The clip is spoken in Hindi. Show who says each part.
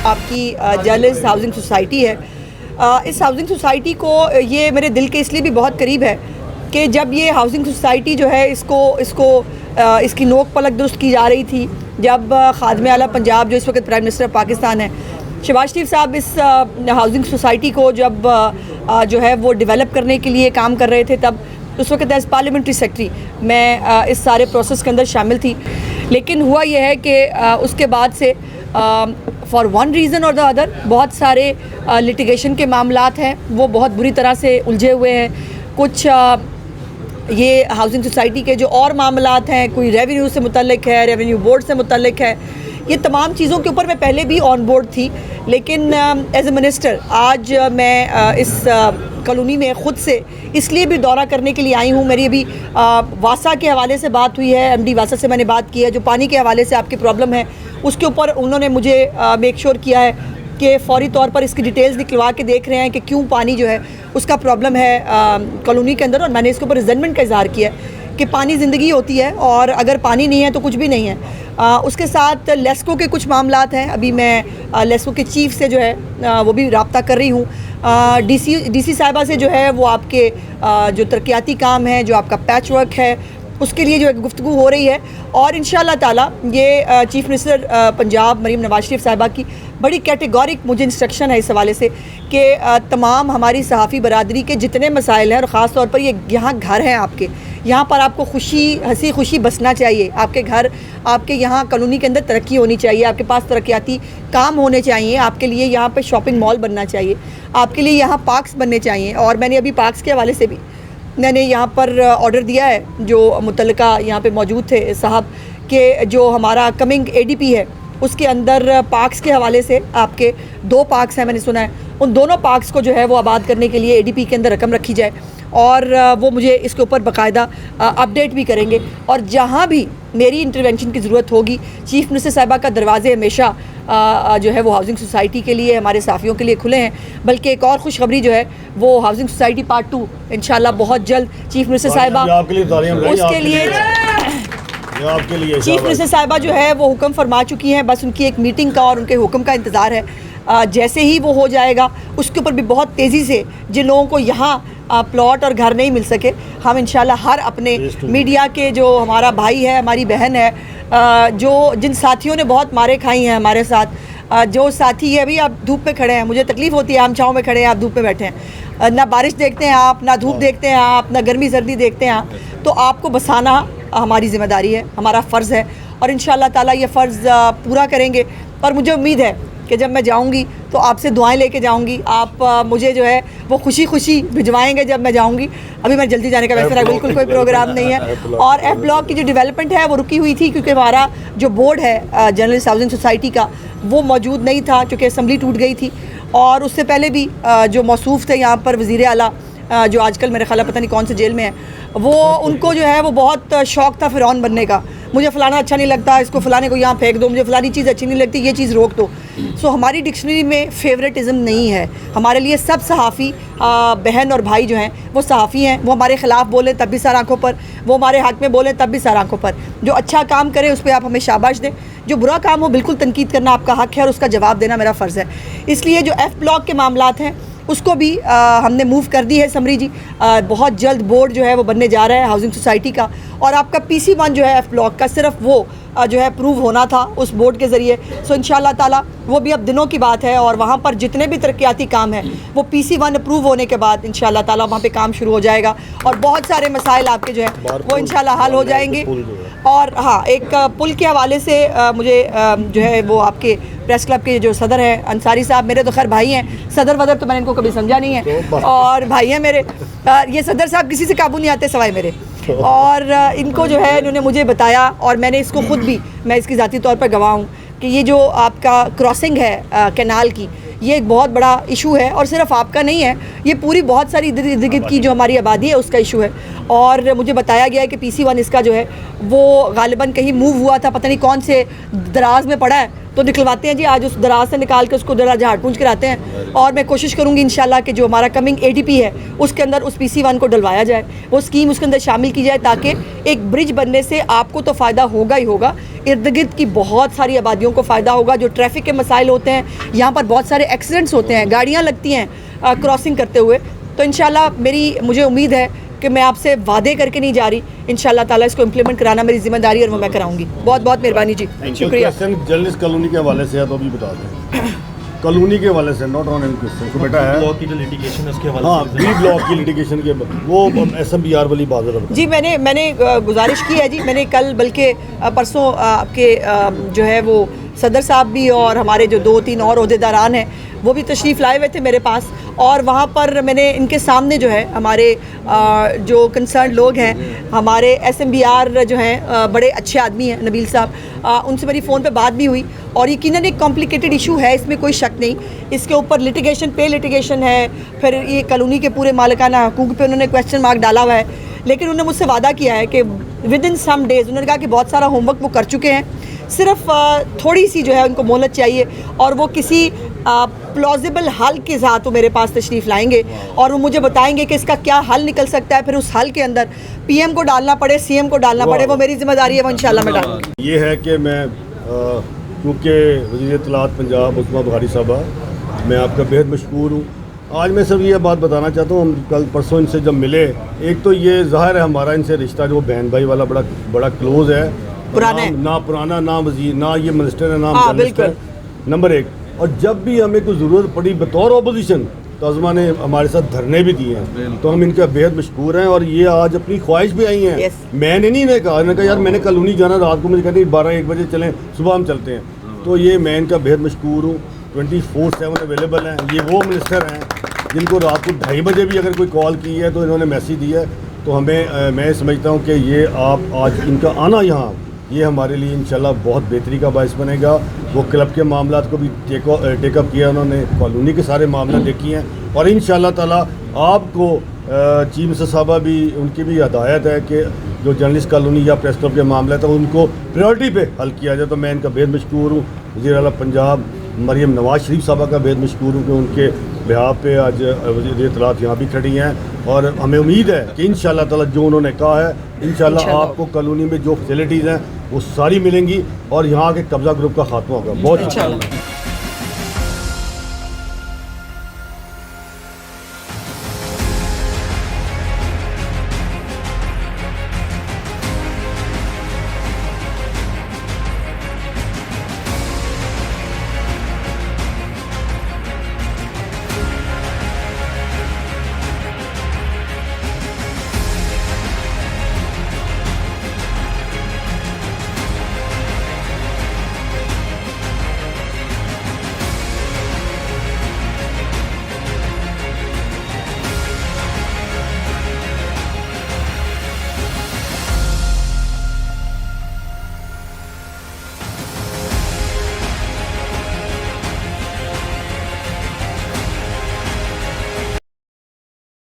Speaker 1: आपकी जर्नलिस्ट हाउसिंग सोसाइटी है। इस हाउसिंग सोसाइटी को ये मेरे दिल के इसलिए भी बहुत करीब है कि जब ये हाउसिंग सोसाइटी जो है इसकी नोक पलक दुरुस्त की जा रही थी, जब खादिम आला पंजाब जो इस वक्त प्राइम मिनिस्टर पाकिस्तान है शहबाज शरीफ साहब इस हाउसिंग सोसाइटी को जब जो है वो डेवलप करने के लिए काम कर रहे थे, तब उस वक्त एज पार्लियामेंट्री सेक्रेटरी मैं इस सारे प्रोसेस के अंदर शामिल थी। लेकिन हुआ यह है कि उसके बाद से फॉर वन रीज़न और द अदर बहुत सारे लिटिगेशन के मामलात हैं वो बहुत बुरी तरह से उलझे हुए हैं। कुछ ये हाउसिंग सोसाइटी के जो और मामलात हैं, कोई रेवेन्यू से मुतल्लिक है, रेवेन्यू बोर्ड से मुतल्लिक है, ये तमाम चीज़ों के ऊपर मैं पहले भी ऑन बोर्ड थी। लेकिन एज ए मिनिस्टर आज मैं इस कॉलोनी में ख़ुद से इसलिए भी दौरा करने के लिए आई हूँ। मेरी अभी वासा के हवाले से बात हुई है, एमडी वासा से मैंने बात की है, जो पानी के हवाले से आपकी प्रॉब्लम है उसके ऊपर उन्होंने मुझे मेक श्योर किया है कि फ़ौरी तौर पर इसकी डिटेल्स निकलवा के देख रहे हैं कि क्यों पानी जो है उसका प्रॉब्लम है कॉलोनी के अंदर। और मैंने इसके ऊपर रिजेंटमेंट का इजहार किया है कि पानी ज़िंदगी होती है और अगर पानी नहीं है तो कुछ भी नहीं है। उसके साथ लेस्को के कुछ मामलात हैं, अभी मैं लेस्को के चीफ से जो है वो भी रब्ता कर रही हूँ। डीसी साहिबा से जो है वो आपके जो तरक्याती काम है, जो आपका पैच वर्क है, उसके लिए जो है गुफ्तगू हो रही है। और इंशाअल्लाह ताला ये चीफ मिनिस्टर पंजाब मरीम नवाज शरीफ साहिबा की बड़ी कैटेगोरिक मुझे इंस्ट्रक्शन है इस हवाले से कि तमाम हमारी सहाफ़ी बरादरी के जितने मसाइल हैं, और ख़ास तौर पर ये यहाँ घर हैं आपके, यहाँ पर आपको हंसी खुशी बसना चाहिए, आपके घर, आपके यहाँ कॉलोनी के अंदर तरक्की होनी चाहिए, आपके पास तरक्याती काम होने चाहिए, आपके लिए यहाँ पे शॉपिंग मॉल बनना चाहिए, आपके लिए यहाँ पार्क्स बनने चाहिए। और मैंने अभी पार्क्स के हवाले से भी मैंने यहाँ पर ऑर्डर दिया है, जो मुतल्लिका यहाँ पे मौजूद थे साहब के, जो हमारा कमिंग एडीपी है उसके अंदर पार्क्स के हवाले से आपके 2 पार्क्स हैं मैंने सुना है, उन दोनों पार्क्स को जो है वो आबाद करने के लिए एडीपी के अंदर रकम रखी जाए और वो मुझे इसके ऊपर बाकायदा अपडेट भी करेंगे। और जहाँ भी मेरी इंटरवेंशन की ज़रूरत होगी, चीफ मिनिस्टर साहिबा का दरवाज़े हमेशा जो है वो हाउसिंग सोसाइटी के लिए, हमारे साफ़ियों के लिए खुले हैं। बल्कि एक और खुशखबरी जो है वो हाउसिंग सोसाइटी पार्ट 2 इंशाल्लाह बहुत जल्द चीफ मिनिस्टर साहिबा उसके लिए चीफ मिनिस्टर साहिबा जो है वो हुक्म फरमा चुकी हैं, बस उनकी एक मीटिंग का और उनके हुक्म का इंतज़ार है। जैसे ही वो हो जाएगा उसके ऊपर भी बहुत तेज़ी से जिन लोगों को यहाँ प्लॉट और घर नहीं मिल सके, हम इंशाल्लाह हर अपने मीडिया के जो हमारा भाई है, हमारी बहन है, जो जिन साथियों ने बहुत मारे खाई हैं हमारे साथ, जो साथी है, अभी आप धूप में खड़े हैं, मुझे तकलीफ़ होती है, हम छाँव में खड़े हैं, आप धूप में बैठे हैं, ना बारिश देखते हैं आप, ना धूप देखते हैं आप, ना गर्मी सर्दी देखते हैं आप, तो आपको बसाना हमारी ज़िम्मेदारी है, हमारा फ़र्ज़ है और इंशाअल्लाह ताला ये फ़र्ज़ पूरा करेंगे। और मुझे उम्मीद है कि जब मैं जाऊंगी तो आपसे दुआएं लेके जाऊंगी, आप मुझे जो है वो खुशी खुशी भिजवाएंगे जब मैं जाऊंगी। अभी मैं जल्दी जाने का वैसे बिल्कुल कोई प्रोग्राम नहीं है। और एफ ब्लॉक की जो डेवलपमेंट है वो रुकी हुई थी क्योंकि हमारा जो बोर्ड है जर्नलिस्ट हाउसिंग सोसाइटी का वो मौजूद नहीं था, क्योंकि असम्बली टूट गई थी। और उससे पहले भी जो मौसूफ़ थे यहाँ पर वज़ीर आला, जो आजकल मेरे ख्याल पता नहीं कौन से जेल में है, वो उनको जो है वो बहुत शौक़ था फ़िरौन बनने का, मुझे फ़लाना अच्छा नहीं लगता, इसको फ़लाने को यहाँ फेंक दो, मुझे फ़लानी चीज़ अच्छी नहीं लगती, ये चीज़ रोक दो। सो हमारी डिक्शनरी में फेवरेटिज़म नहीं है। हमारे लिए सब सहाफ़ी बहन और भाई जो हैं वो सहाफ़ी हैं, वो हमारे ख़िलाफ़ बोलें तब भी सर आँखों पर, वो हमारे हक़ में बोलें तब भी सर आँखों पर। जो अच्छा काम करे उस पर आप हमें शाबाश दें, जो बुरा काम हो बिल्कुल तनकीद करना आपका हक़ है और उसका जवाब देना मेरा फ़र्ज़ है। इसलिए जो एफ़ ब्लॉक के मामलात हैं उसको भी हमने मूव कर दी है समरी जी। बहुत जल्द बोर्ड जो है वो बनने जा रहा है हाउसिंग सोसाइटी का, और आपका PC1 जो है एफ़ ब्लॉक का सिर्फ वो जो है प्रूव होना था उस बोर्ड के ज़रिए। सो इंशाअल्लाह ताला वो भी अब दिनों की बात है और वहाँ पर जितने भी तरक्याती काम हैं वो PC1 अप्रूव होने के बाद इंशाअल्लाह ताला वहाँ पे काम शुरू हो जाएगा और बहुत सारे मसाइल आपके जो है वो इंशाअल्लाह हल हो जाएंगे। और हाँ, एक पुल के हवाले से मुझे जो है वो आपके प्रेस क्लब के जो सदर हैं अंसारी साहब, मेरे तो खैर भाई हैं, सदर वदर तो मैंने इनको कभी समझा नहीं है और भाई हैं मेरे। ये सदर साहब किसी से काबू नहीं आते सवाए मेरे, और इनको जो है इन्होंने मुझे बताया और मैंने इसको ख़ुद भी, मैं इसकी ज़ाती तौर पर गवाह हूँ कि ये जो आपका क्रॉसिंग है कैनाल की, ये एक बहुत बड़ा इशू है और सिर्फ आपका नहीं है, ये पूरी बहुत सारी इर्द गिर्द की जो हमारी आबादी है उसका इशू है। और मुझे बताया गया है कि PC1 इसका जो है वो गालिबन कहीं मूव हुआ था, पता नहीं कौन से दराज में पड़ा है, तो निकलवाते हैं जी, आज उस दराज से निकाल के उसको जरा झाड़ पूंछ कराते हैं। और मैं कोशिश करूँगी इंशाल्लाह कि जो हमारा कमिंग ADP है उसके अंदर उस PC1 को डलवाया जाए, वो स्कीम उसके अंदर शामिल की जाए ताकि एक ब्रिज बनने से आपको तो फ़ायदा होगा ही होगा, इर्द गिर्द की बहुत सारी आबादियों को फ़ायदा होगा। जो ट्रैफिक के मसाइल होते हैं, यहाँ पर बहुत सारे एक्सीडेंट्स होते हैं, गाड़ियाँ लगती हैं क्रॉसिंग करते हुए। तो इंशाल्लाह मुझे उम्मीद है कि मैं आपसे वादे करके नहीं जा रही, इंशाल्लाह ताला इसको इम्प्लीमेंट कराना मेरी जिम्मेदारी और वो मैं कराऊंगी। बहुत बहुत मेहरबानी जी, शुक्रिया।
Speaker 2: जर्नलिस्ट कॉलोनी के हवाले से है तो भी बता दें, कॉलोनी के हवाले से, नॉट ऑन क्वेश्चन को बेटा है
Speaker 3: ब्लॉक की जो लिटिगेशन है उसके हवाले
Speaker 2: हाँ
Speaker 3: से
Speaker 2: बी ब्लॉक की लिटिगेशन के वो SMBR वाली बात है।
Speaker 1: जी मैंने गुजारिश की है जी। मैंने कल बल्कि परसों आपके जो है वो सदर साहब भी और हमारे जो 2-3 और ओहदेदारान हैं वो भी तशरीफ़ लाए हुए थे मेरे पास, और वहाँ पर मैंने इनके सामने जो है हमारे जो कंसर्न लोग हैं, हमारे SMBR जो हैं बड़े अच्छे आदमी हैं नबील साहब, उनसे मेरी फ़ोन पे बात भी हुई। और यकीनन एक कॉम्प्लिकेटेड इशू है, इसमें कोई शक नहीं। इसके ऊपर लिटिगेशन है, फिर ये कॉलोनी के पूरे मालिकाना हकूक़ पे उन्होंने क्वेश्चन मार्क डाला हुआ है। लेकिन उन्होंने मुझसे वादा किया है कि विद इन सम डेज़, उन्होंने कहा कि बहुत सारा होमवर्क वो कर चुके हैं, सिर्फ थोड़ी सी जो है उनको मोहलत चाहिए, और वो किसी प्लॉजिबल हल के साथ वो मेरे पास तशरीफ़ लाएंगे और वो मुझे बताएंगे कि इसका क्या हल निकल सकता है। फिर उस हल के अंदर PM को डालना पड़े, CM को डालना पड़े, वो मेरी जिम्मेदारी है, वो इंशाल्लाह मैं डालूंगी।
Speaker 2: ये है कि मैं क्योंकि वज़ीर इत्तलात पंजाब उस्मा बुखारी साहबा, मैं आपका बेहद मशकूर हूँ। आज मैं सब ये बात बताना चाहता हूँ, हम कल परसों इनसे जब मिले, एक तो ये ज़ाहिर है हमारा इनसे रिश्ता जो बहन भाई वाला बड़ा क्लोज़ है, ना पुराना, ना वज़ीर, ना ये मिनिस्टर है, ना मिनिस्टर, नंबर 1। और जब भी हमें कोई ज़रूरत पड़ी बतौर अपोजिशन तो अज़मा ने हमारे साथ धरने भी दिए हैं, तो हम इनका बेहद मशकूर हैं। और ये आज अपनी ख्वाहिश भी आई हैं। मैंने नहीं इन्हें कहा यार मैंने कॉलोनी जाना, रात को मुझे कहते 12-1 बजे चलें, सुबह हम चलते हैं। तो ये मैं इनका बेहद मशकूर हूँ, 24/7 अवेलेबल हैं। ये वो मिनिस्टर हैं जिनको रात को 2:30 बजे भी अगर कोई कॉल की है तो इन्होंने मैसेज दिया है। तो हमें मैं समझता हूँ कि ये आप आज इनका आना यहाँ, ये हमारे लिए इंशाल्लाह बहुत बेहतरी का बायस बनेगा। वो क्लब के मामलात को भी टेकअप किया उन्होंने, कॉलोनी के सारे मामला देखी हैं, और इंशाल्लाह ताला आपको चीफ मिनिस्टर साहबा भी, उनकी भी हदायत है कि जो जर्नलिस्ट कॉलोनी या प्रेस क्लब के मामला था उनको प्रायोरिटी पे हल किया जाए। तो मैं इनका बेहद मशकूर हूँ। वज़ीर आला पंजाब मरियम नवाज शरीफ साहबा का बेहद मशकूर हूँ कि उनके बिहाफ पे आज वज़ीर इत्तलात यहाँ भी खड़ी हैं, और हमें उम्मीद है कि इंशाल्लाह ताला जो उन्होंने कहा है इंशाल्लाह आपको कॉलोनी में जो फैसिलिटीज़ हैं वो सारी मिलेंगी और यहाँ के कब्ज़ा ग्रुप का खात्मा होगा। बहुत